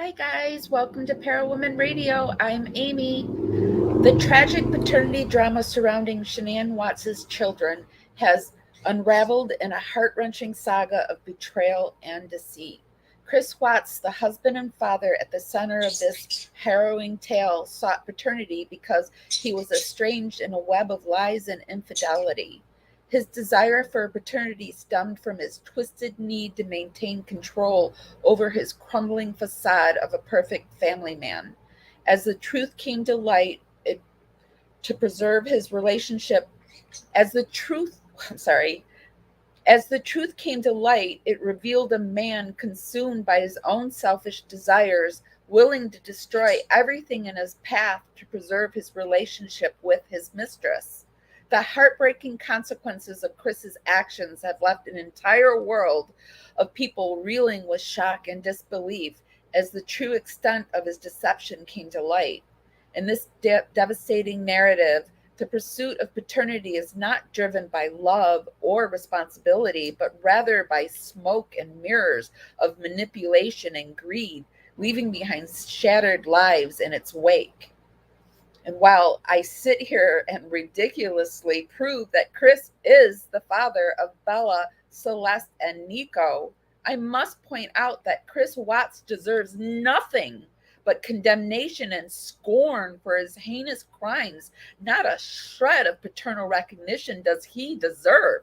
Hi, guys. Welcome to Parawoman Radio. I'm Amy. The tragic paternity drama surrounding Shanann Watts' children has unraveled in a heart wrenching saga of betrayal and deceit. Chris Watts, the husband and father at the center of this harrowing tale, sought paternity because he was estranged in a web of lies and infidelity. His desire for paternity stemmed from his twisted need to maintain control over his crumbling facade of a perfect family man. As the truth came to light, to preserve his relationship, as the truth, I'm sorry, as the truth came to light, it revealed a man consumed by his own selfish desires, willing to destroy everything in his path to preserve his relationship with his mistress. The heartbreaking consequences of Chris's actions have left an entire world of people reeling with shock and disbelief as the true extent of his deception came to light. In this devastating narrative, the pursuit of paternity is not driven by love or responsibility, but rather by smoke and mirrors of manipulation and greed, leaving behind shattered lives in its wake. And while I sit here and ridiculously prove that Chris is the father of Bella, Celeste, and Nico, I must point out that Chris Watts deserves nothing but condemnation and scorn for his heinous crimes. Not a shred of paternal recognition does he deserve.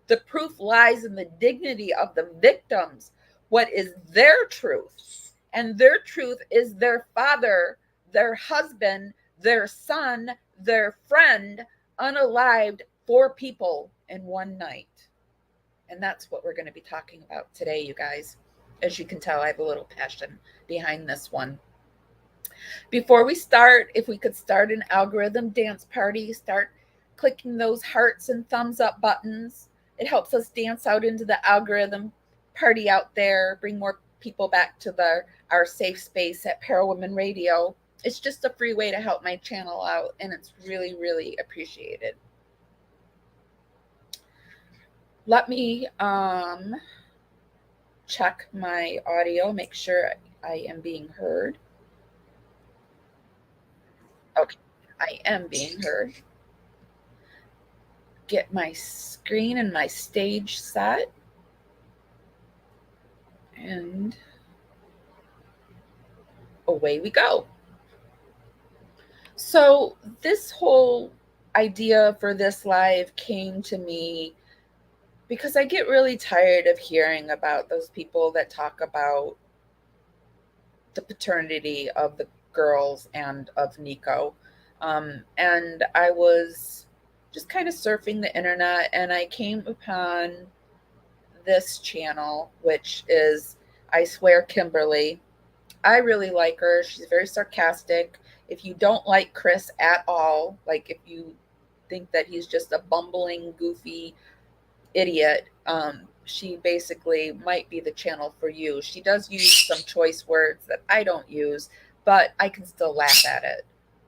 The proof lies in the dignity of the victims. What is their truth? And their truth is their father, their husband, their son, their friend, unalived, four people in one night. And that's what we're going to be talking about today, you guys. As you can tell, I have a little passion behind this one. Before we start, if we could start an algorithm dance party, start clicking those hearts and thumbs up buttons. It helps us dance out into the algorithm party out there, bring more people back to our safe space at Parawoman Radio. It's just a free way to help my channel out, and it's really, really appreciated. Let me check my audio, make sure I am being heard. Okay, I am being heard. Get my screen and my stage set. And away we go. So, this whole idea for this live came to me because I get really tired of hearing about those people that talk about the paternity of the girls and of Nico. And I was just kind of surfing the internet and I came upon this channel, which is, I swear, Kimberly. I really like her. She's very sarcastic. If you don't like Chris at all, like if you think that he's just a bumbling, goofy idiot, she basically might be the channel for you. She does use some choice words that I don't use, but I can still laugh at it.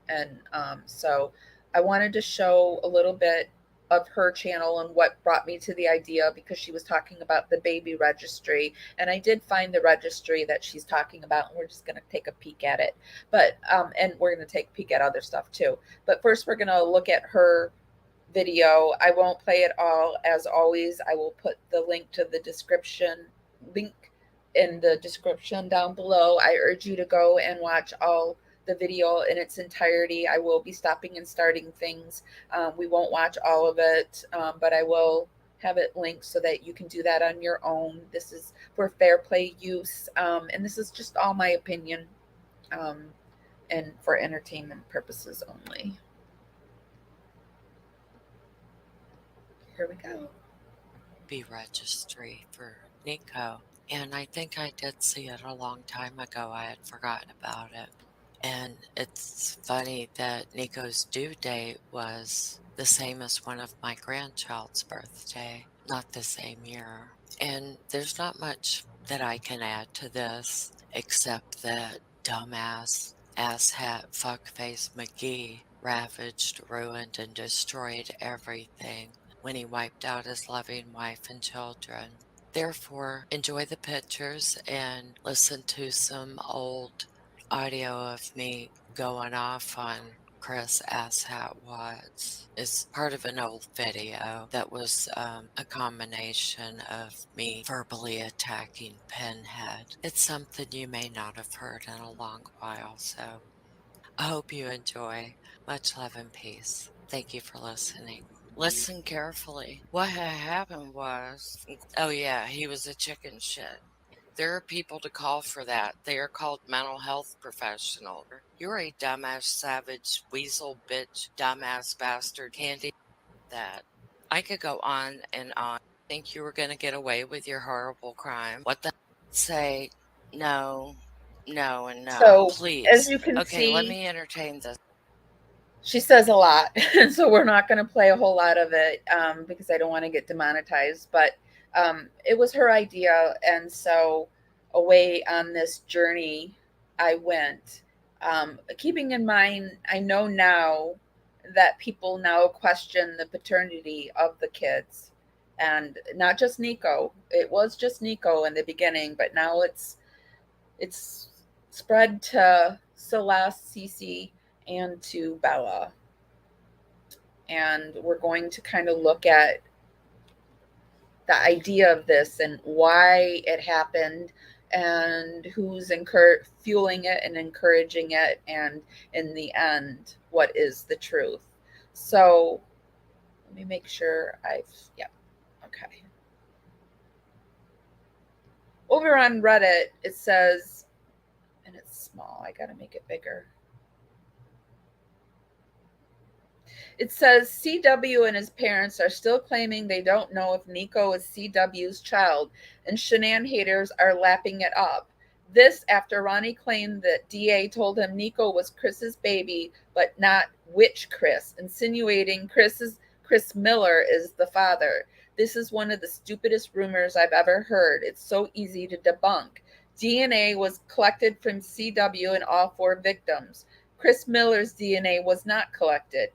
And so I wanted to show a little bit of her channel and what brought me to the idea because she was talking about the baby registry. And I did find the registry that she's talking about, and we're just going to take a peek at it. But, and we're going to take a peek at other stuff too. But first, we're going to look at her video. I won't play it all. As always, I will put the link to the description link in the description down below. I urge you to go and watch all the video in its entirety. I will be stopping and starting things. We won't watch all of it, but I will have it linked so that you can do that on your own. This is for fair play use, and this is just all my opinion, um, and for entertainment purposes only. Here we go. Be registry for Nico. And I think I did see it a long time ago. I had forgotten about it. And it's funny that Nico's due date was the same as one of my grandchild's birthday, not the same year. And there's not much that I can add to this except that dumbass, asshat, fuckface McGee ravaged, ruined, and destroyed everything when he wiped out his loving wife and children. Therefore, enjoy the pictures and listen to some old audio of me going off on Chris Asshat Watts. It's part of an old video that was a combination of me verbally attacking Pinhead. It's something you may not have heard in a long while, so I hope you enjoy. Much love and peace. Thank you for listening. Listen carefully. What had happened was, oh yeah, he was a chicken shit. There are people to call for that. They are called mental health professionals. You're a dumbass, savage, weasel, bitch, dumbass, bastard, candy. That I could go on and on. Think you were going to get away with your horrible crime? What the say? No, no, and no. So, as Please. you can Okay, let see, me entertain this. she says a lot. And so we're not going to play a whole lot of it because I don't want to get demonetized. But it was her idea. And so away on this journey I went. Keeping in mind, I know now that people now question the paternity of the kids. And not just Nico. It was just Nico in the beginning, but now it's spread to Celeste, Cece, and to Bella. And we're going to kind of look at the idea of this and why it happened and who's fueling it and encouraging it, and in the end, what is the truth. So let me make sure okay. Over on Reddit, it says, and it's small, I gotta make it bigger. It says CW and his parents are still claiming they don't know if Nico is CW's child, and Shanann haters are lapping it up. This after Ronnie claimed that DA told him Nico was Chris's baby, but not which Chris, insinuating Chris Miller is the father. This is one of the stupidest rumors I've ever heard. It's so easy to debunk. DNA was collected from CW in all 4 victims. Chris Miller's DNA was not collected.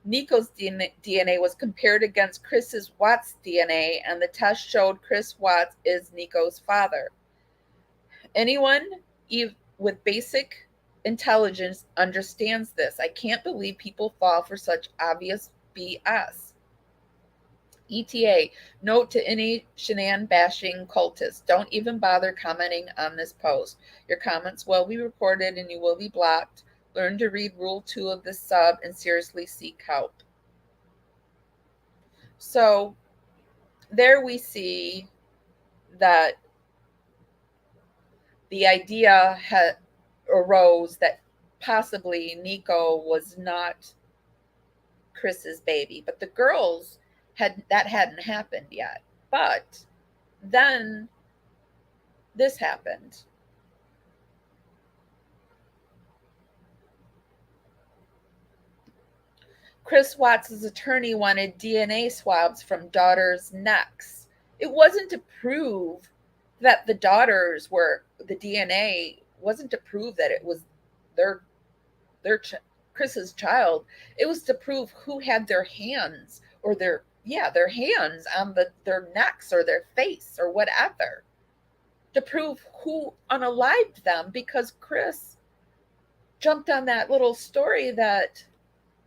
Nico's DNA was compared against Chris Watts' DNA, and the test showed Chris Watts is Nico's father. Anyone with basic intelligence understands this. I can't believe people fall for such obvious BS. ETA, note to any Shanann bashing cultists, don't even bother commenting on this post. Your comments will be recorded and you will be blocked. Learn to read Rule 2 of this sub and seriously seek help. So there we see that the idea arose that possibly Nico was not Chris's baby, but the girls hadn't happened yet. But then this happened. Chris Watts' attorney wanted DNA swabs from daughters' necks. It wasn't to prove that the daughters were the DNA, wasn't to prove that it was their Chris's child. It was to prove who had their hands or their hands on their necks or their face or whatever. To prove who unalived them, because Chris jumped on that little story that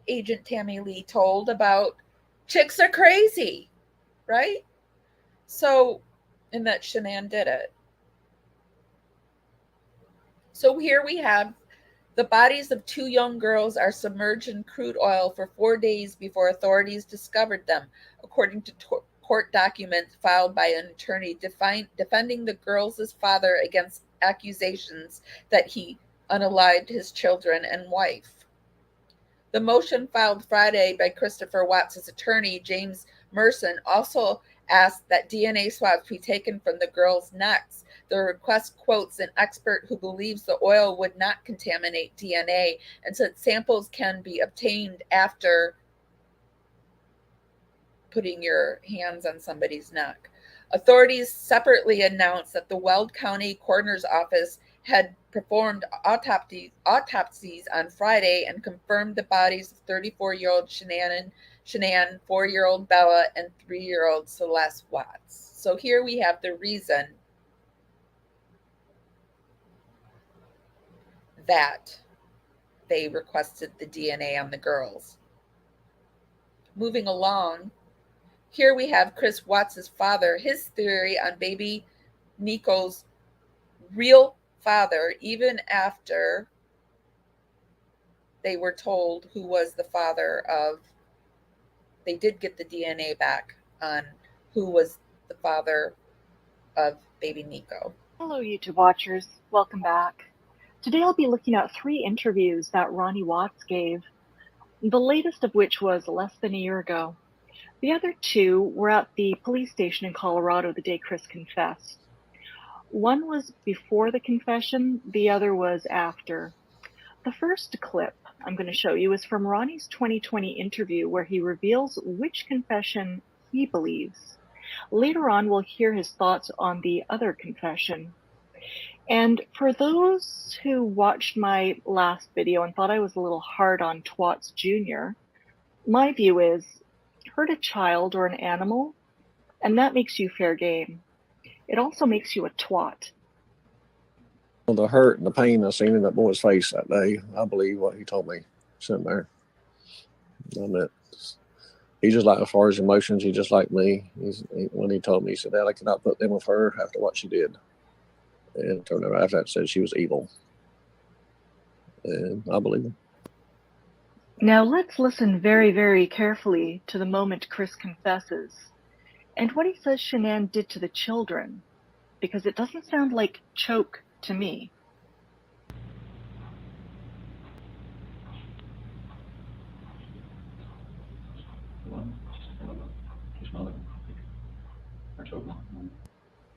Agent Tammy Lee told about chicks are crazy, right? So, and that Shanann did it. So here we have the bodies of 2 young girls are submerged in crude oil for 4 days before authorities discovered them, according to court documents filed by an attorney defending the girls' father against accusations that he unalived his children and wife. The motion filed Friday by Christopher Watts' attorney, James Merson, also asked that DNA swabs be taken from the girls' necks. The request quotes an expert who believes the oil would not contaminate DNA and said samples can be obtained after putting your hands on somebody's neck. Authorities separately announced that the Weld County Coroner's Office had performed autopsies on Friday and confirmed the bodies of 34-year-old Shanann, 4-year-old Bella, and 3-year-old Celeste Watts. So here we have the reason that they requested the DNA on the girls. Moving along, here we have Chris Watts' father, his theory on baby Nico's real father, even after they were told who was the father of, they did get the DNA back on who was the father of baby Nico. Hello, YouTube watchers. Welcome back. Today I'll be looking at 3 interviews that Ronnie Watts gave, the latest of which was less than a year ago. The other 2 were at the police station in Colorado the day Chris confessed. One was before the confession, the other was after. The first clip I'm going to show you is from Ronnie's 2020 interview where he reveals which confession he believes. Later on, we'll hear his thoughts on the other confession. And for those who watched my last video and thought I was a little hard on Twats Jr., my view is hurt a child or an animal, and that makes you fair game. It also makes you a twat. The hurt and the pain I seen in that boy's face that day, I believe what he told me sitting there. I mean, he's just like, as far as emotions, he's just like me. When he told me, he said, "Dad, I cannot put them with her after what she did." And turned around after that said she was evil. And I believe him. Now let's listen very, very carefully to the moment Chris confesses and what he says Shanann did to the children, because it doesn't sound like choke to me.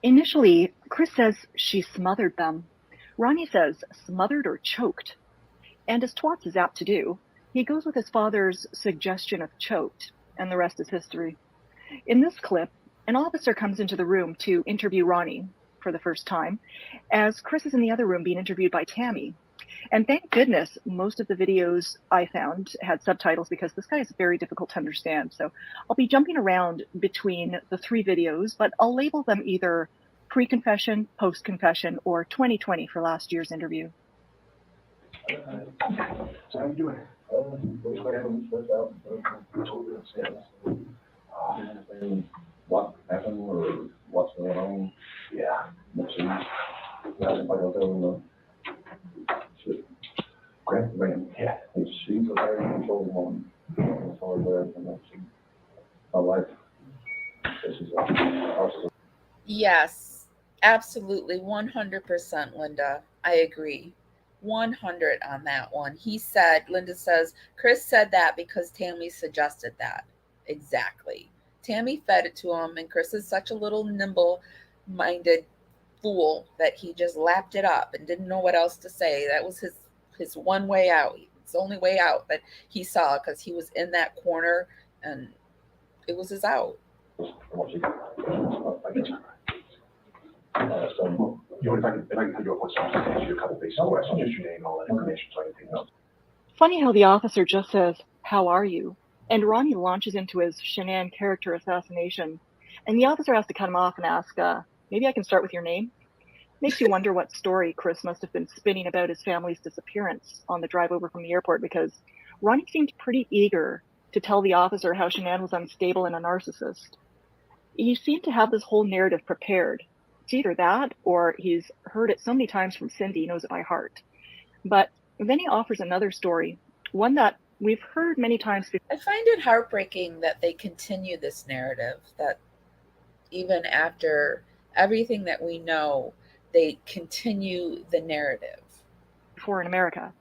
Initially, Chris says she smothered them. Ronnie says smothered or choked. And as Twats is apt to do, he goes with his father's suggestion of choked, and the rest is history. In this clip, an officer comes into the room to interview Ronnie for the first time, as Chris is in the other room being interviewed by Tammy. And thank goodness most of the videos I found had subtitles, because this guy is very difficult to understand. So I'll be jumping around between the 3 videos, but I'll label them either pre-confession, post-confession, or 2020 for last year's interview. So how you doing? What happened or what's going on? Yeah. Grant the man. Yeah. She's a very controlled woman. As far as everything. My wife. This is awesome. Yes, absolutely, 100%, Linda. I agree. 100 on that one. He said, Linda says, Chris said that because Tammy suggested that. Exactly. Tammy fed it to him, and Chris is such a little nimble-minded fool that he just lapped it up and didn't know what else to say. That was his one way out. It's the only way out that he saw, because he was in that corner, and it was his out. You know, if I can put you up with something, ask you a couple basic questions, just your name, all that information, so anything else. Funny how the officer just says, "How are you?" And Ronnie launches into his Shanann character assassination. And the officer has to cut him off and ask, maybe I can start with your name? Makes you wonder what story Chris must have been spinning about his family's disappearance on the drive over from the airport, because Ronnie seemed pretty eager to tell the officer how Shanann was unstable and a narcissist. He seemed to have this whole narrative prepared. It's either that, or he's heard it so many times from Cindy, he knows it by heart. But then he offers another story, one that we've heard many times before. I find it heartbreaking that they continue this narrative, that even after everything that we know, they continue the narrative. Before in America.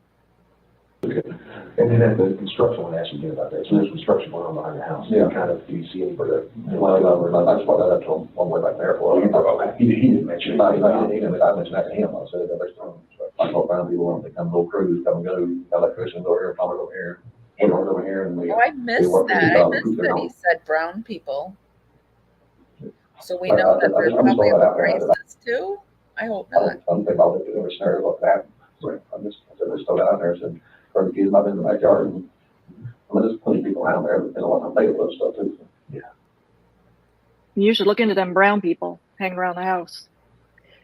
And then at the construction, when I asked you about that, so there's construction going on behind the house. Yeah. Kind of, do you see any further? Well, I just brought that up to him one way back there. Well, he didn't mention it. I mentioned that to him. I said, I thought brown people want to come little crews, come and go, electricians over here, plumbers over here, handlers over here. And I missed that. I missed that he said brown people. So we know that there's probably other races too? I hope not. I don't think I'll ever scenario like that. So I just throw that out there and said, or the kids might be in the backyard, and I mean, there's plenty of people around there that don't want to play with those stuff too. Yeah. You should look into them brown people hanging around the house.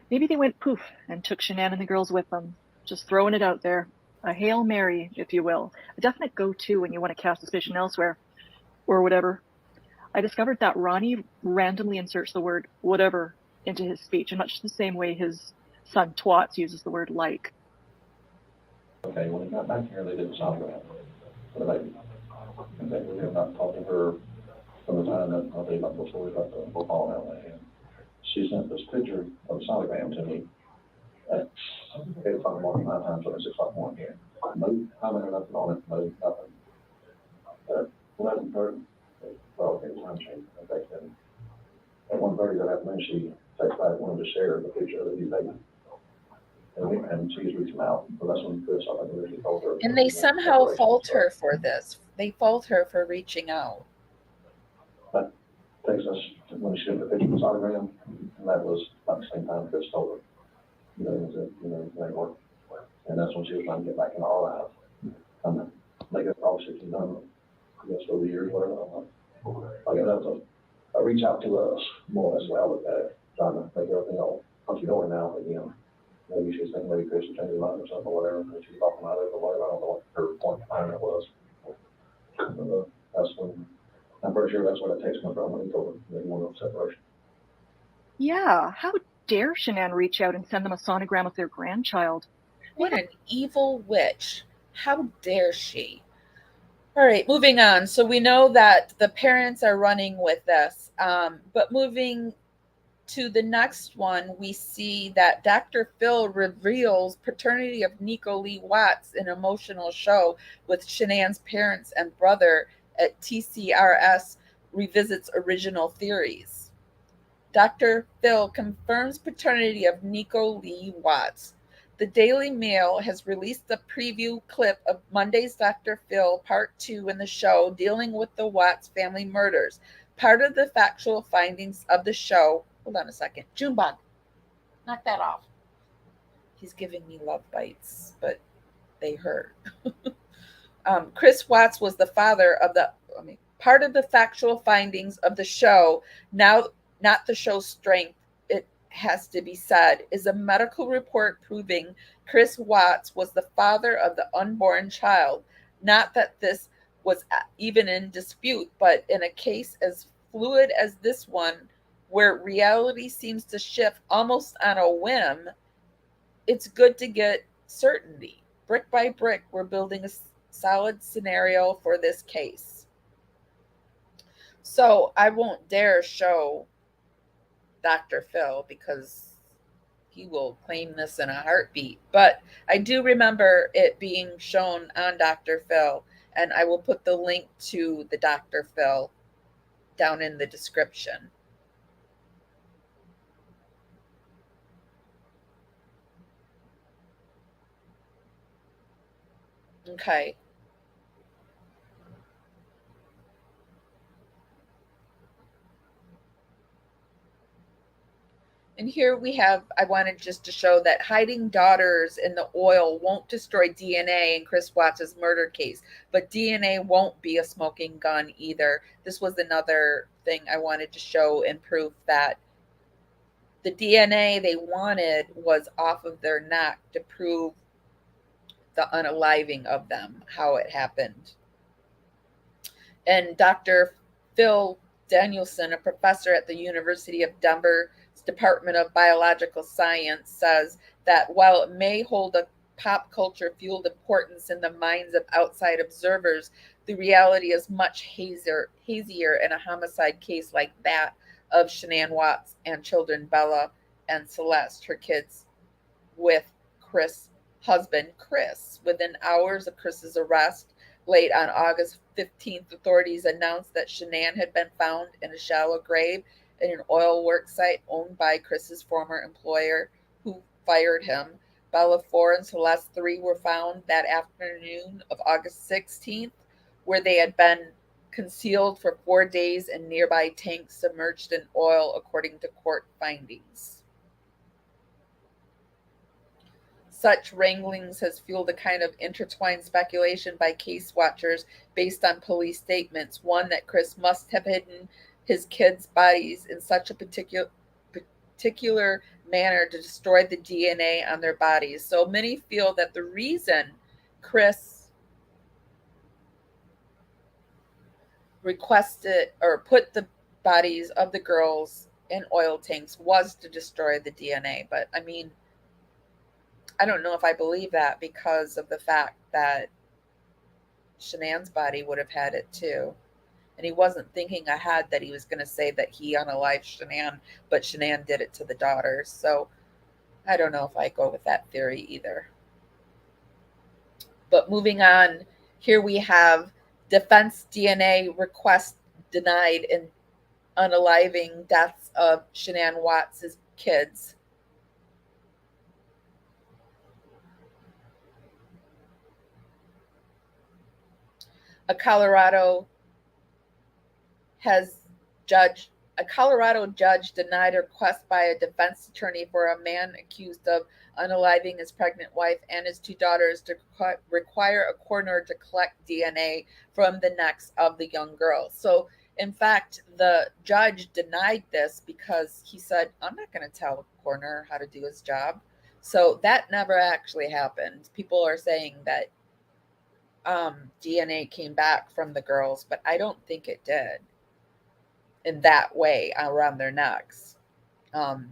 Maybe they went poof and took Shanann and the girls with them. Just throwing it out there. A Hail Mary, if you will. A definite go-to when you want to cast suspicion elsewhere. Or whatever. I discovered that Ronnie randomly inserts the word whatever into his speech in much the same way his son Twats uses the word like. Okay, when he got back here, they did the sonogram for the baby. And they have not talked to her from the time that I'll tell you about the story about the ball out of hand. She sent this picture of the sonogram to me at 8 o'clock in the morning, my time, so it's 6 o'clock in the morning here. No comment or nothing on it, no nothing. At 11:30, well, it was time change, okay, then at 1:30 that afternoon, she texted back, wanted to share the picture of the new baby. And she's reaching out, so that's when Chris, I think, originally told her. And they somehow fault her for this. They fault her for reaching out. That takes us to when she sent the picture of the sonogram, and that was about the same time Chris told her, it ain't work. And that's when she was trying to get back in our lives. Like it's obviously she's done, I guess, over the years, whatever. Like that was a reach out to us more or less, well, with that, trying to make everything all hunky dory now again. Maybe she's thinking maybe Chris will change his mind or something or whatever, and she's talking about it or whatever. I don't know what her point of time it was. That's when, I'm pretty sure that's where that text came from when he told her they wanted a separation. Yeah, how dare Shanann reach out and send them a sonogram of their grandchild? What an evil witch. How dare she? All right, moving on. So we know that the parents are running with this, but moving to the next one, we see that Dr. Phil reveals paternity of Nico Lee Watts in emotional show with Shanann's parents and brother at TCRS revisits original theories. Dr. Phil confirms paternity of Nico Lee Watts. The Daily Mail has released a preview clip of Monday's Dr. Phil Part 2 in the show dealing with the Watts family murders. Part of the factual findings of the show. Hold on a second. Junebug, knock that off. He's giving me love bites, but they hurt. Chris Watts was the father of part of the factual findings of the show, now not the show's strength, it has to be said, is a medical report proving Chris Watts was the father of the unborn child. Not that this was even in dispute, but in a case as fluid as this one, where reality seems to shift almost on a whim, it's good to get certainty. Brick by brick, we're building a solid scenario for this case. So I won't dare show Dr. Phil because he will claim this in a heartbeat. But I do remember it being shown on Dr. Phil, and I will put the link to the Dr. Phil down in the description. Okay. And here we have, I wanted just to show that hiding daughters in the oil won't destroy DNA in Chris Watts' murder case, but DNA won't be a smoking gun either. This was another thing I wanted to show and proof that the DNA they wanted was off of their neck to prove the unaliving of them, how it happened. And Dr. Phil Danielson, a professor at the University of Denver's Department of Biological Science, says that while it may hold a pop culture fueled importance in the minds of outside observers, the reality is much hazier in a homicide case like that of Shanann Watts and children Bella and Celeste, her kids, with Chris' husband, Chris. Within hours of Chris's arrest, late on August 15th, authorities announced that Shanann had been found in a shallow grave in an oil work site owned by Chris's former employer who fired him. Bella 4 and Celeste 3 were found that afternoon of August 16th, where they had been concealed for 4 days in nearby tanks submerged in oil, according to court findings. Such wranglings has fueled a kind of intertwined speculation by case watchers based on police statements. One, that Chris must have hidden his kids' bodies in such a particular manner to destroy the DNA on their bodies. So many feel that the reason Chris requested or put the bodies of the girls in oil tanks was to destroy the DNA. But I mean, I don't know if I believe that, because of the fact that Shanann's body would have had it too. And he wasn't thinking ahead that he was going to say that he unalived Shanann, but Shanann did it to the daughters. So I don't know if I go with that theory either. But moving on, here we have defense DNA request denied in unaliving deaths of Shanann Watts' kids. A Colorado judge denied a request by a defense attorney for a man accused of unaliving his pregnant wife and his two daughters to require a coroner to collect DNA from the necks of the young girls. So, in fact, the judge denied this because he said, I'm not going to tell the coroner how to do his job. So that never actually happened. People are saying that DNA came back from the girls, but I don't think it did in that way around their necks. But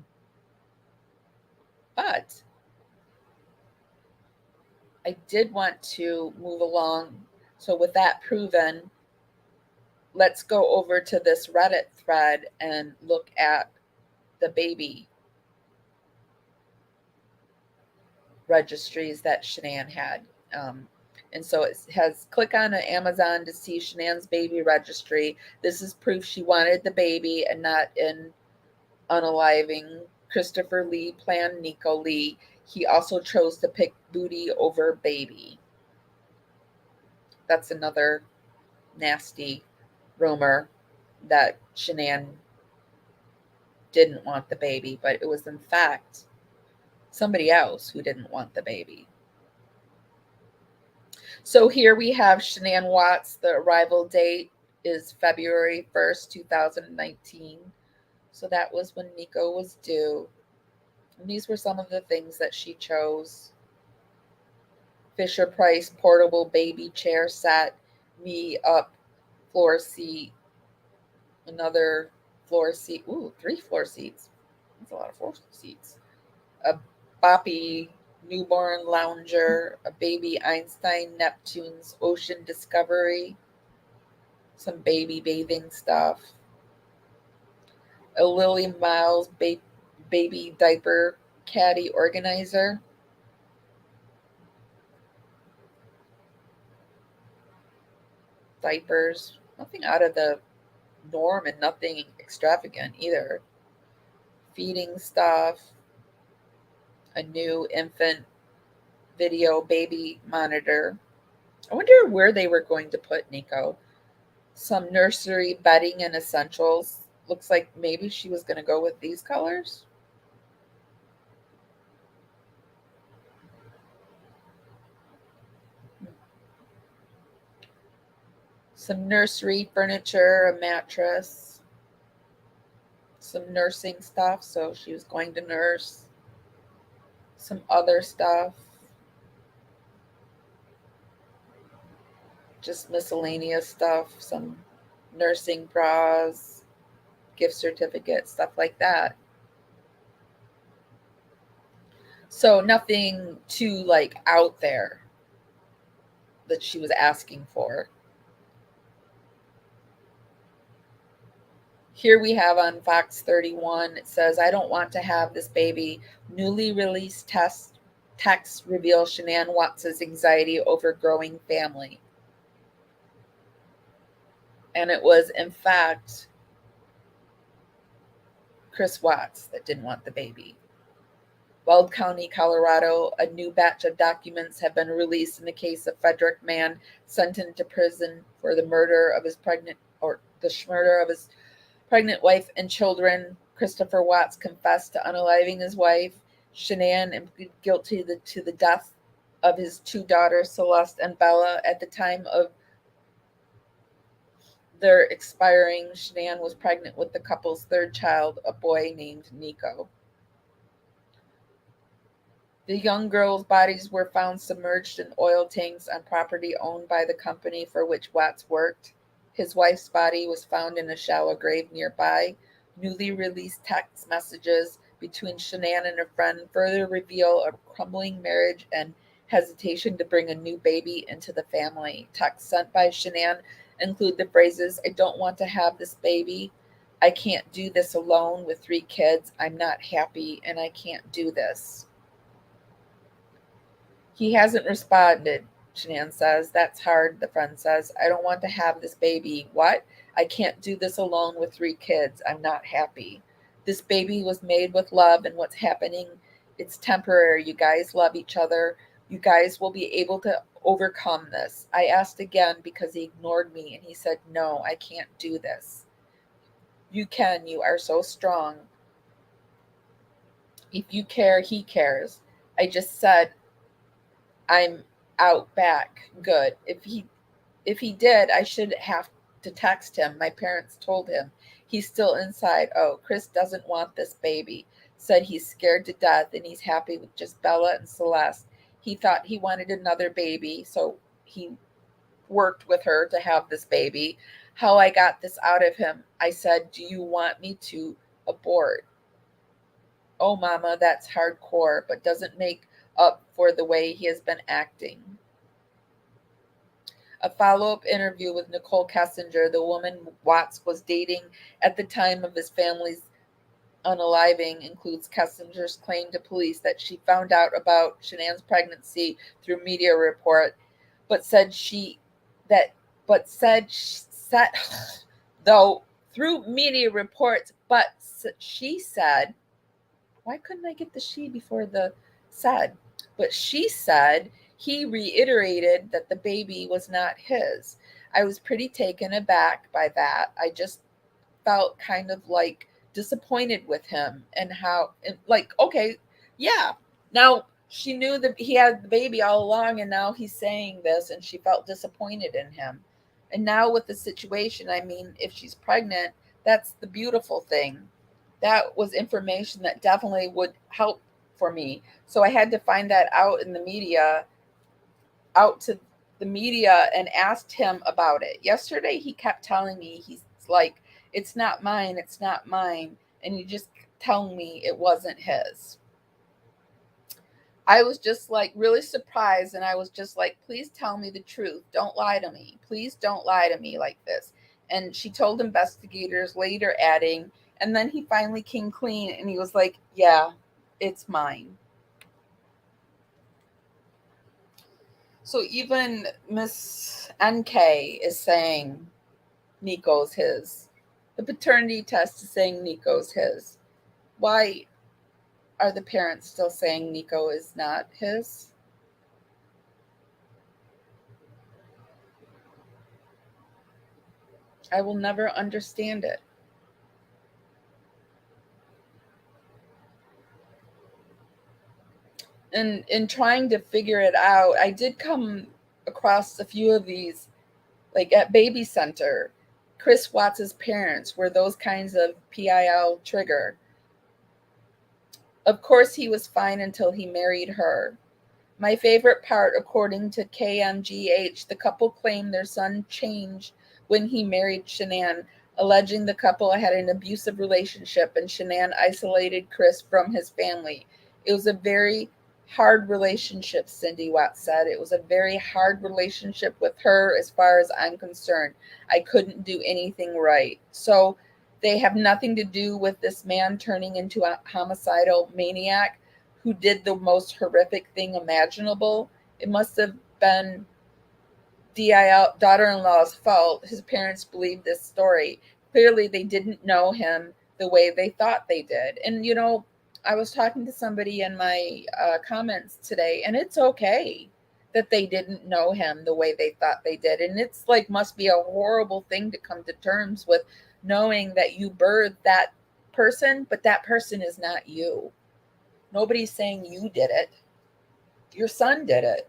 I did want to move along. So with that proven, let's go over to this Reddit thread and look at the baby registries that Shanann had. And so it has click on Amazon to see Shanann's baby registry. This is proof she wanted the baby and not in unaliving. Christopher Lee planned Nico Lee. He also chose to pick booty over baby. That's another nasty rumor that Shanann didn't want the baby, but it was in fact somebody else who didn't want the baby. So here we have Shanann Watts. The arrival date is February 1st, 2019. So that was when Nico was due. And these were some of the things that she chose. Fisher Price portable baby chair set, me up floor seat, another floor seat. Ooh, 3 floor seats. That's a lot of floor seats. A boppy newborn lounger, a baby Einstein Neptune's Ocean Discovery, some baby bathing stuff, a Lily Miles baby diaper caddy organizer, diapers, nothing out of the norm and nothing extravagant either. Feeding stuff, a new infant video baby monitor. I wonder where they were going to put Nico. Some nursery bedding and essentials. Looks like maybe she was going to go with these colors. Some nursery furniture, a mattress, some nursing stuff. So she was going to nurse. Some other stuff. Just miscellaneous stuff. Some nursing bras, gift certificates, stuff like that. So nothing too like out there that she was asking for. Here we have on Fox 31, it says, I don't want to have this baby. Newly released text reveal Shanann Watts' anxiety over growing family. And it was, in fact, Chris Watts that didn't want the baby. Weld County, Colorado, a new batch of documents have been released in the case of Frederick Mann, sentenced to prison for the murder of his pregnant wife and children. Christopher Watts confessed to unaliving his wife, Shanann, and pleaded guilty to the death of his two daughters, Celeste and Bella, at the time of their expiring, Shanann was pregnant with the couple's third child, a boy named Nico. The young girls' bodies were found submerged in oil tanks on property owned by the company for which Watts worked. His wife's body was found in a shallow grave nearby. Newly released text messages between Shanann and a friend further reveal a crumbling marriage and hesitation to bring a new baby into the family. Texts sent by Shanann include the phrases, "I don't want to have this baby. I can't do this alone with 3 kids. I'm not happy and I can't do this." He hasn't responded, Shanann says. "That's hard," the friend says. "I don't want to have this baby." "What? I can't do this alone with 3 kids. I'm not happy. This baby was made with love, and what's happening, it's temporary. You guys love each other. You guys will be able to overcome this." I asked again because he ignored me, and he said, "No, I can't do this." "You can. You are so strong. If you care, he cares." I just said, "I'm out back." Good. If he did, I should have to text him. My parents told him. He's still inside. Oh, Chris doesn't want this baby. Said he's scared to death and he's happy with just Bella and Celeste. He thought he wanted another baby, so he worked with her to have this baby. How I got this out of him. I said, "Do you want me to abort?" "Oh, Mama, that's hardcore, but doesn't make up for the way he has been acting." A follow-up interview with Nicole Kessinger, the woman Watts was dating at the time of his family's unaliving, includes Kessinger's claim to police that she found out about Shanann's pregnancy through media report, but said though through media reports, but she said, why couldn't I get the she before the said? But she said he reiterated that the baby was not his. I was pretty taken aback by that. I just felt kind of like disappointed with him and how, like, okay, yeah. Now she knew that he had the baby all along and now he's saying this and she felt disappointed in him. And now with the situation, I mean, if she's pregnant, that's the beautiful thing. That was information that definitely would help for me. So I had to find that out in the media, out to the media, and asked him about it. Yesterday, he kept telling me, he's like, "It's not mine, it's not mine." And he just telling me it wasn't his. I was just like really surprised. And I was just like, "Please tell me the truth. Don't lie to me. Please don't lie to me like this." And she told investigators later, adding, and then he finally came clean and he was like, "Yeah, it's mine." So even Miss NK is saying Nico's his. The paternity test is saying Nico's his. Why are the parents still saying Nico is not his? I will never understand it. And in trying to figure it out, I did come across a few of these, like at Baby Center. Chris Watts' parents were those kinds of PIL trigger. Of course, he was fine until he married her. My favorite part, according to KMGH, the couple claimed their son changed when he married Shanann, alleging the couple had an abusive relationship and Shanann isolated Chris from his family. It was a very hard relationship, Cindy Watts said. It was a very hard relationship with her as far as I'm concerned. I couldn't do anything right. So they have nothing to do with this man turning into a homicidal maniac who did the most horrific thing imaginable. It must have been DIL daughter-in-law's fault. His parents believed this story. Clearly, they didn't know him the way they thought they did. And, you know, I was talking to somebody in my comments today, and it's okay that they didn't know him the way they thought they did. And it's like, must be a horrible thing to come to terms with, knowing that you birthed that person, but that person is not you. Nobody's saying you did it. Your son did it.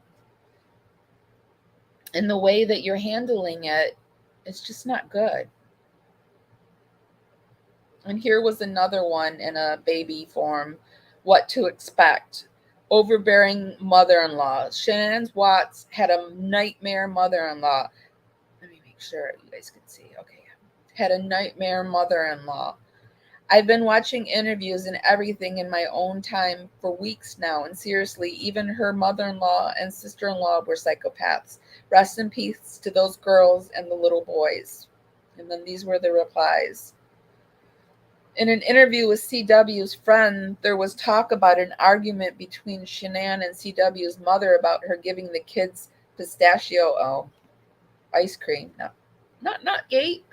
And the way that you're handling it It's just not good. And here was another one in a baby form. What to expect. Overbearing mother-in-law. Shanann Watts had a nightmare mother-in-law. Let me make sure you guys can see. Okay. Had a nightmare mother-in-law. I've been watching interviews and everything in my own time for weeks now, and seriously, even her mother-in-law and sister-in-law were psychopaths. Rest in peace to those girls and the little boys. And then these were the replies. In an interview with CW's friend, there was talk about an argument between Shanann and CW's mother about her giving the kids pistachio ice cream. Not gate.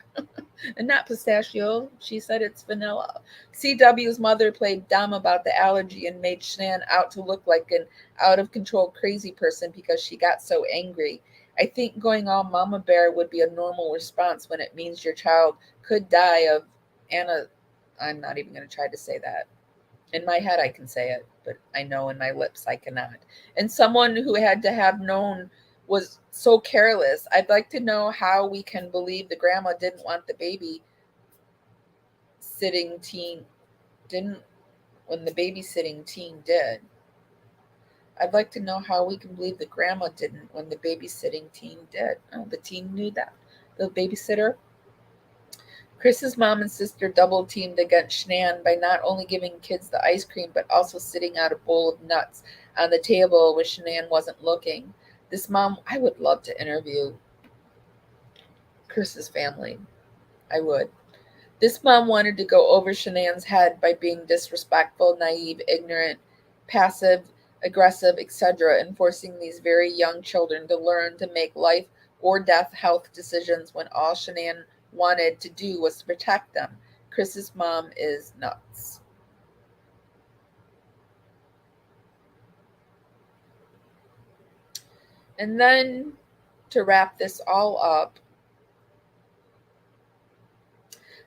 And not pistachio. She said it's vanilla. CW's mother played dumb about the allergy and made Shanann out to look like an out-of-control crazy person because she got so angry. I think going all mama bear would be a normal response when it means your child could die of I'm not even going to try to say that. In my head, I can say it, but I know in my lips I cannot. And someone who had to have known was so careless. I'd like to know how we can believe the grandma didn't want the baby sitting teen didn't when the babysitting teen did. I'd like to know how we can believe the grandma didn't when the babysitting teen did. Oh, the teen knew that. The babysitter. Chris's mom and sister double-teamed against Shanann by not only giving kids the ice cream, but also sitting out a bowl of nuts on the table when Shanann wasn't looking. This mom, I would love to interview Chris's family. I would. This mom wanted to go over Shanann's head by being disrespectful, naive, ignorant, passive, aggressive, etc., and forcing these very young children to learn to make life or death health decisions when all Shanann wanted to do was to protect them. Chris's mom is nuts. And then to wrap this all up,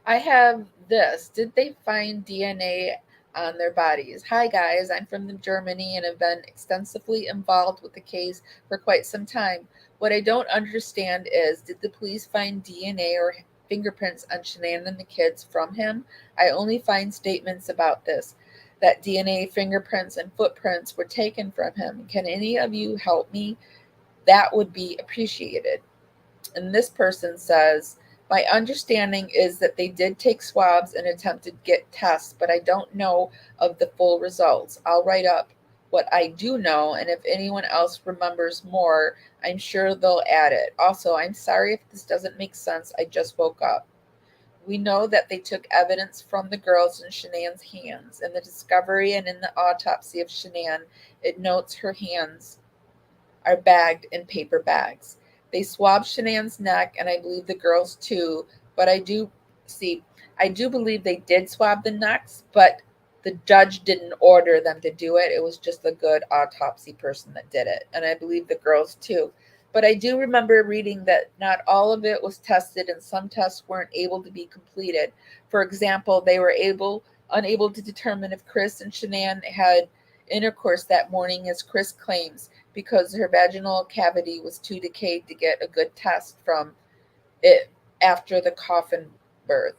I have this. Did they find DNA on their bodies? Hi guys, I'm from Germany and have been extensively involved with the case for quite some time. What I don't understand is, did the police find DNA or fingerprints on Shanann and the kids from him? I only find statements about this, that DNA, fingerprints, and footprints were taken from him. Can any of you help me? That would be appreciated. And this person says, my understanding is that they did take swabs and attempted to get tests, but I don't know of the full results. I'll write up what I do know, and if anyone else remembers more, I'm sure they'll add it. Also, I'm sorry if this doesn't make sense. I just woke up. We know that they took evidence from the girls in Shanann's hands. In the discovery and in the autopsy of Shanann, it notes her hands are bagged in paper bags. They swabbed Shanann's neck, and I believe the girls too, but I do believe they did swab the necks, but the judge didn't order them to do it. It was just a good autopsy person that did it, and I believe the girls too. But I do remember reading that not all of it was tested, and some tests weren't able to be completed. For example, they were unable to determine if Chris and Shanann had intercourse that morning, as Chris claims, because her vaginal cavity was too decayed to get a good test from it after the coffin birth.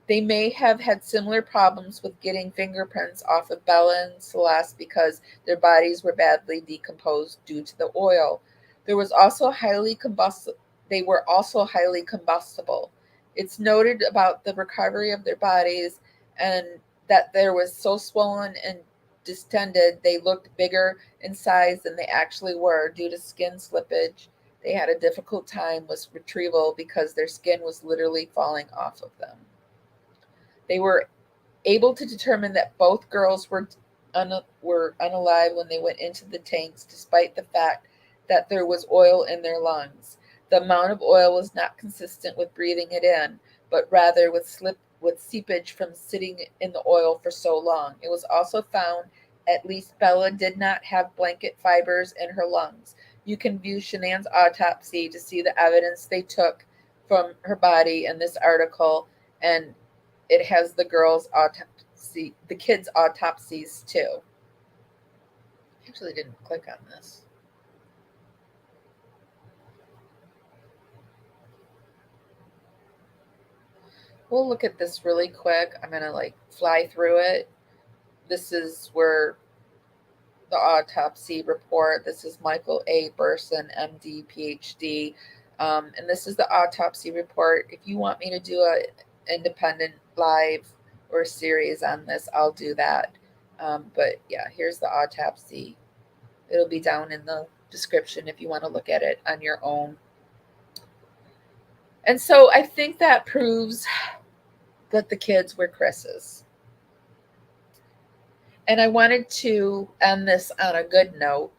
They may have had similar problems with getting fingerprints off of Bella and Celeste because their bodies were badly decomposed due to the oil. They were also highly combustible. It's noted about the recovery of their bodies and that there was so swollen and distended they looked bigger in size than they actually were due to skin slippage. They had a difficult time with retrieval because their skin was literally falling off of them. They were able to determine that both girls were unalive when they went into the tanks, despite the fact that there was oil in their lungs. The amount of oil was not consistent with breathing it in, but rather with seepage from sitting in the oil for so long. It was also found at least Bella did not have blanket fibers in her lungs. You can view Shanann's autopsy to see the evidence they took from her body in this article, and it has the girls' autopsy, the kids' autopsies too. I actually didn't click on this. we'll look at this really quick. I'm going to like fly through it. This is where the autopsy report. This is Michael A. Burson, MD, PhD. And this is the autopsy report. If you want me to do an independent live or series on this, I'll do that. But yeah, here's the autopsy. It'll be down in the description if you want to look at it on your own. And so I think that proves that the kids were Chris's. And I wanted to end this on a good note.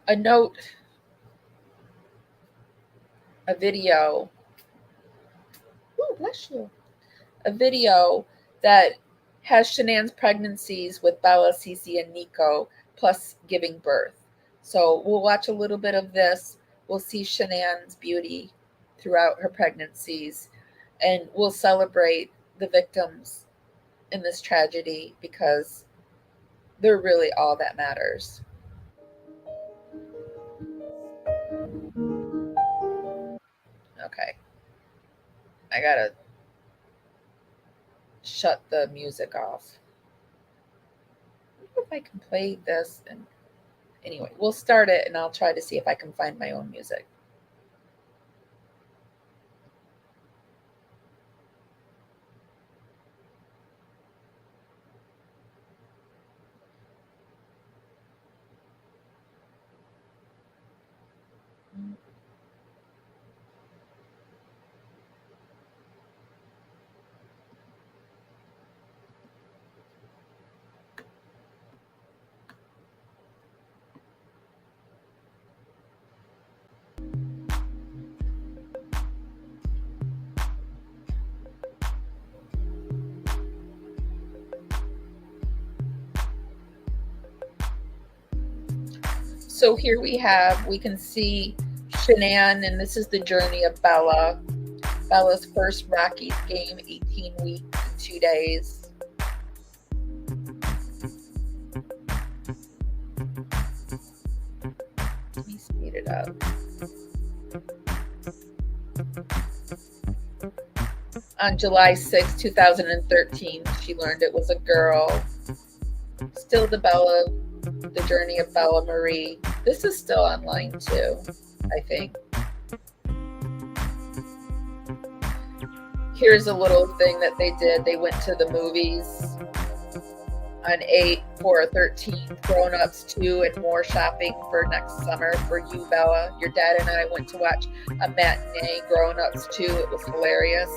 A video. Oh, bless you. A video that has Shanann's pregnancies with Bella, Cece, and Nico, plus giving birth. So we'll watch a little bit of this. We'll see Shanann's beauty throughout her pregnancies, and we'll celebrate the victims in this tragedy because they're really all that matters. Okay. I gotta shut the music off. I wonder if I can play this, and anyway, we'll start it and I'll try to see if I can find my own music. So here we can see Shanann, and this is the journey of Bella. Bella's first Rockies game, 18 weeks and 2 days. Let me speed it up. On July 6, 2013, she learned it was a girl. Still the journey of Bella Marie. This is still online too, I think. Here's a little thing that they did. They went to the movies on 8/4/13, Grown-Ups 2, and more shopping for next summer for you, Bella. Your dad and I went to watch a matinee, Grown-Ups 2. It was hilarious.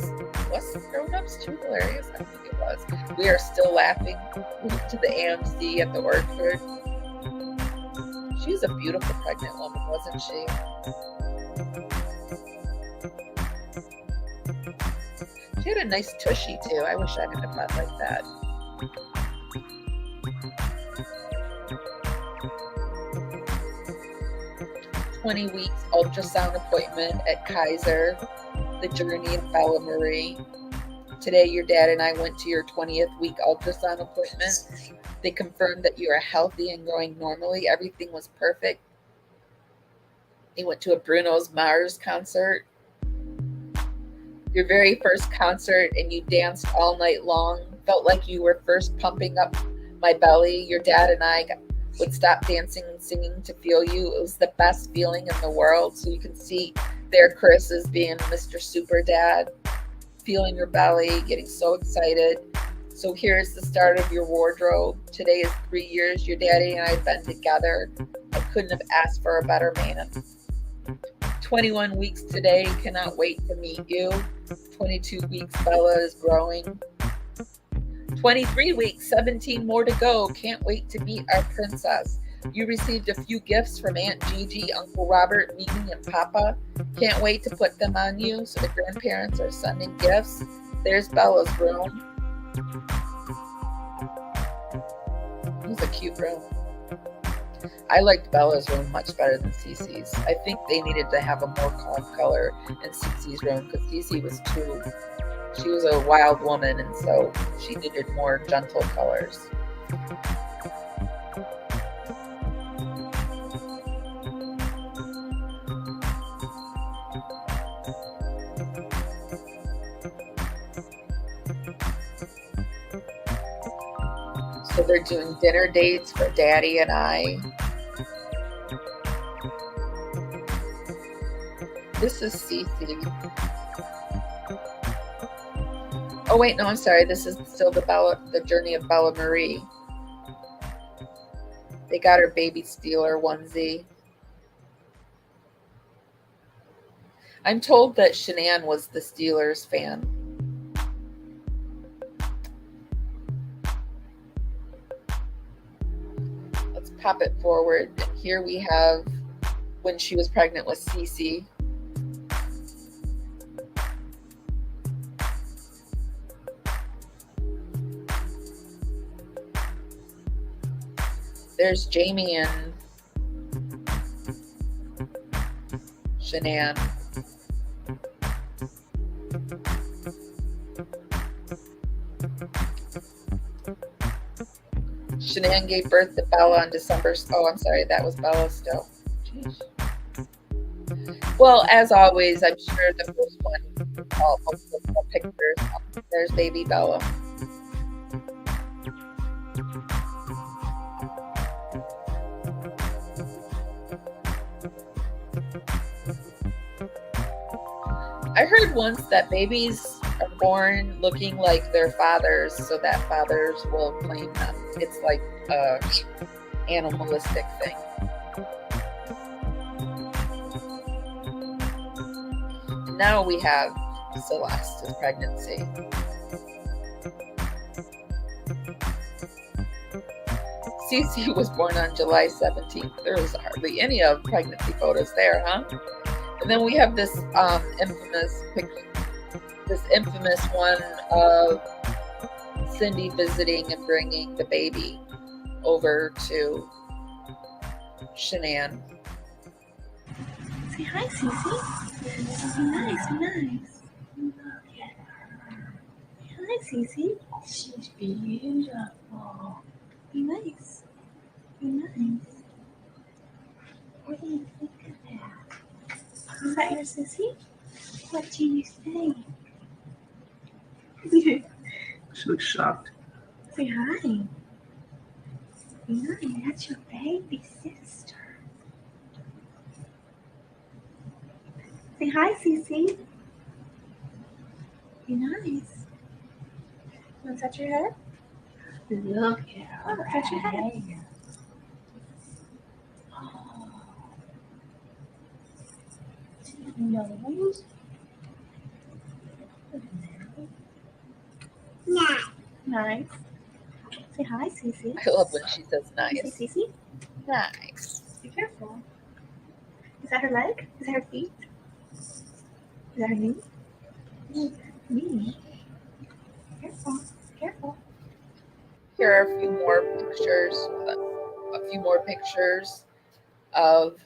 Was Grown-Ups 2 hilarious? I think it was. We are still laughing. We went to the AMC at the Orchard. She was a beautiful pregnant woman, wasn't she? She had a nice tushy too. I wish I could have had like that. "20 weeks ultrasound appointment at Kaiser. The journey of Bella Marie. Today, your dad and I went to your 20th week ultrasound appointment. They confirmed that you are healthy and growing normally. Everything was perfect. They went to a Bruno Mars concert. Your very first concert, and you danced all night long. Felt like you were first pumping up my belly. Your dad and I would stop dancing and singing to feel you. It was the best feeling in the world." So you can see there Chris is being Mr. Super Dad, feeling your belly, getting so excited. So here's the start of your wardrobe. Today is 3 years your daddy and I have been together. I couldn't have asked for a better man. 21 weeks today. Cannot wait to meet you. 22 weeks. Bella is growing. 23 weeks. 17 more to go. Can't wait to meet our princess. You received a few gifts from Aunt Gigi, Uncle Robert, Mimi, and Papa. Can't wait to put them on you. So the grandparents are sending gifts. There's Bella's room. It was a cute room. I liked Bella's room much better than Cece's. I think they needed to have a more calm color in Cece's room because Cece was she was a wild woman, and so she needed more gentle colors. So they're doing dinner dates for Daddy and I. This is Cece. Oh wait, no, I'm sorry. This is still the journey of Bella Marie. They got her baby Steeler onesie. I'm told that Shanann was the Steelers fan. Let's pop it forward. Here we have when she was pregnant with Cece. There's Jamie and Shanann. Shanann gave birth to Bella on December. Oh, I'm sorry, that was Bella still. Jeez. Well, as always, I'm sure the first one, most of the pictures. There's baby Bella. I heard once that babies are born looking like their fathers so that fathers will claim them. It's like a animalistic thing. Now we have Celeste's pregnancy. Cece was born on July 17th. There was hardly any of pregnancy photos there, huh? And then we have this infamous picture, this infamous one of Cindy visiting and bringing the baby over to Shanann. Say hi, Cece. Be nice, be nice. Look at her. Hi, Cece. She's beautiful. Be nice. Be nice. What do you think of that? Is that your sissy? What do you think? She looks shocked. Say hi. Be nice. That's your baby sister. Say hi, Cece. Be nice. You want to touch your head? Look at her. Oh, touch your head. Oh. Nose. Nice. Nice. Say hi, Cece. I love when she says nice. Say, Cece. Nice. Be careful. Is that her leg? Is that her feet? Is that her knee? Knee. Careful. Careful. Here are a few more pictures of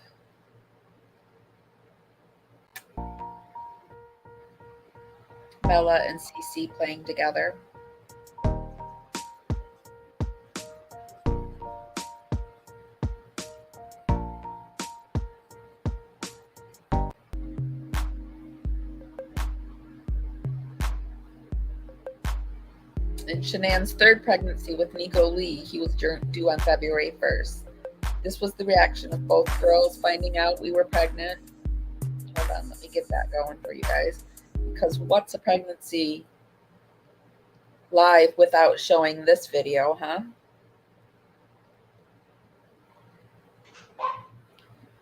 Bella and Cece playing together. In Shanann's third pregnancy with Nico Lee, he was due on February 1st. This was the reaction of both girls finding out we were pregnant. Hold on, let me get that going for you guys. Because what's a pregnancy live without showing this video, huh?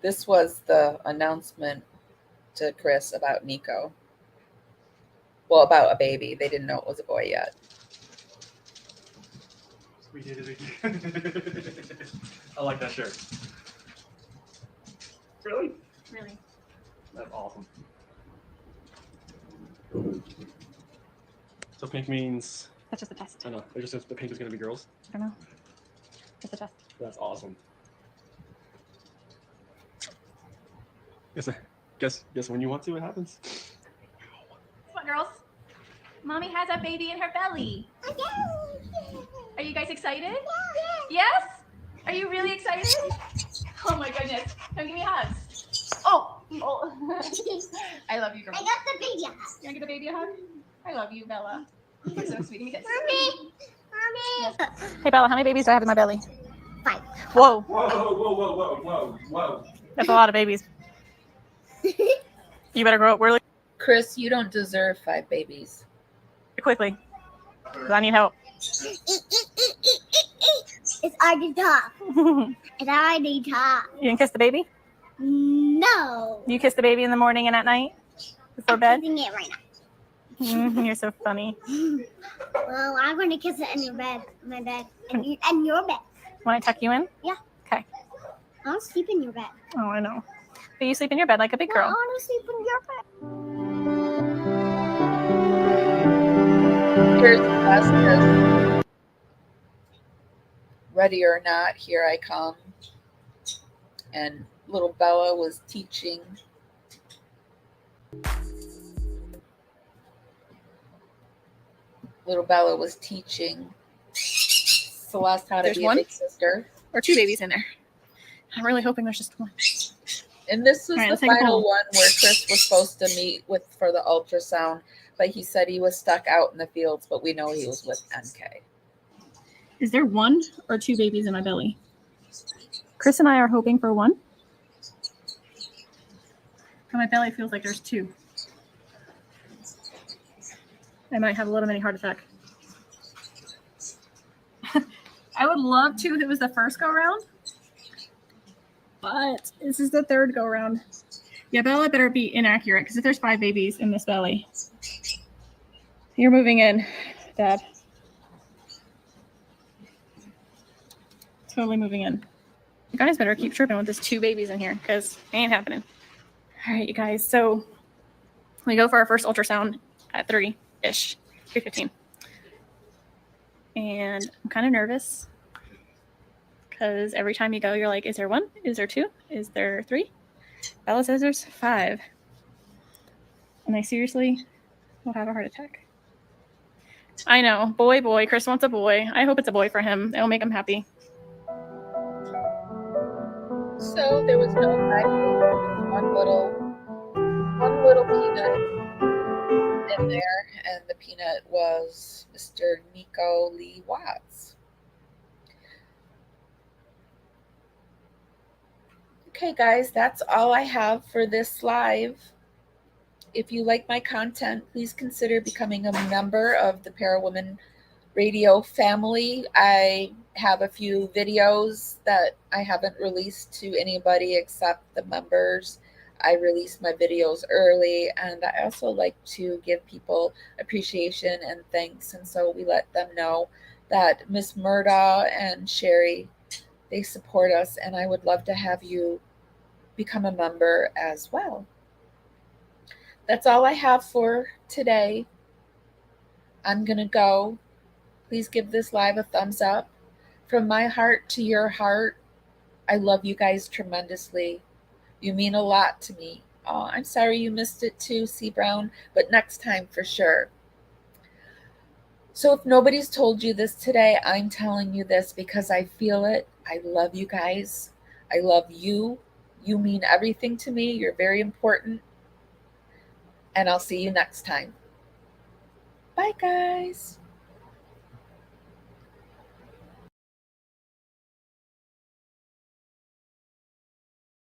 This was the announcement to Chris about Nico. Well, about a baby. They didn't know it was a boy yet. We did it again. I like that shirt. Really? Really? That's awesome. So pink means... That's just a test. I know. It just says the pink is going to be girls. I don't know. Just a test. That's awesome. Guess when you want to, it happens. Come on, girls. Mommy has a baby in her belly. Are you guys excited? Yes? Are you really excited? Oh my goodness. Come give me hugs. Oh. I love you, girls. I got the baby hug. You want to get the baby a hug? I love you, Bella. You're so sweet. Give me a kiss. Hey, Bella, how many babies do I have in my belly? 5. Whoa, Whoa. that's a lot of babies. You better grow up really Chris, you don't deserve 5 babies. quickly, because I need help. It's already tough. It's already tough. You can kiss the baby? No. You kiss the baby in the morning and at night before bed? Kissing it right now. You're so funny. Well, I'm going to kiss it in your bed, my bed, and your bed. Want I tuck you in? Yeah. Okay. I want to sleep in your bed. Oh, I know. But you sleep in your bed like a big Well, I girl. want to sleep in your bed. Here's the last. Ready or not, here I come. And little Bella was teaching. Celeste how to There's be one? a big sister. Or 2 babies in there. I'm really hoping there's just one. And this was All right, the let's take a final poll. one where Chris was supposed to meet with for the ultrasound, but he said he was stuck out in the fields, but we know he was with NK. Is there 1 or 2 babies in my belly? Chris and I are hoping for 1. But my belly feels like there's 2. I might have a little mini heart attack. I would love to if it was the first go round, but this is the 3rd go round. Yeah, Bella better be inaccurate because if there's 5 babies in this belly, you're moving in, Dad. Totally moving in. You guys better keep tripping with this 2 babies in here because it ain't happening. All right, you guys. So we go for our first ultrasound at 3-ish, 3:15. And I'm kind of nervous because every time you go, you're like, is there 1? Is there 2? Is there 3? Bella says there's 5. And I seriously will have a heart attack. I know. Boy. Chris wants a boy. I hope it's a boy for him. It'll make him happy. So there was no 5 babies, one little peanut in there, and the peanut was Mr. Nico Lee Watts. Okay, guys, that's all I have for this live. If you like my content, please consider becoming a member of the Parawoman Radio family. I have a few videos that I haven't released to anybody except the members. I release my videos early, and I also like to give people appreciation and thanks, and so we let them know that Miss Murda and Sherry, they support us, and I would love to have you become a member as well. That's all I have for today. I'm gonna go. Please give this live a thumbs up. From my heart to your heart, I love you guys tremendously. You mean a lot to me. Oh, I'm sorry you missed it too, C. Brown, but next time for sure. So if nobody's told you this today, I'm telling you this because I feel it. I love you guys. I love you. You mean everything to me. You're very important. And I'll see you next time. Bye, guys.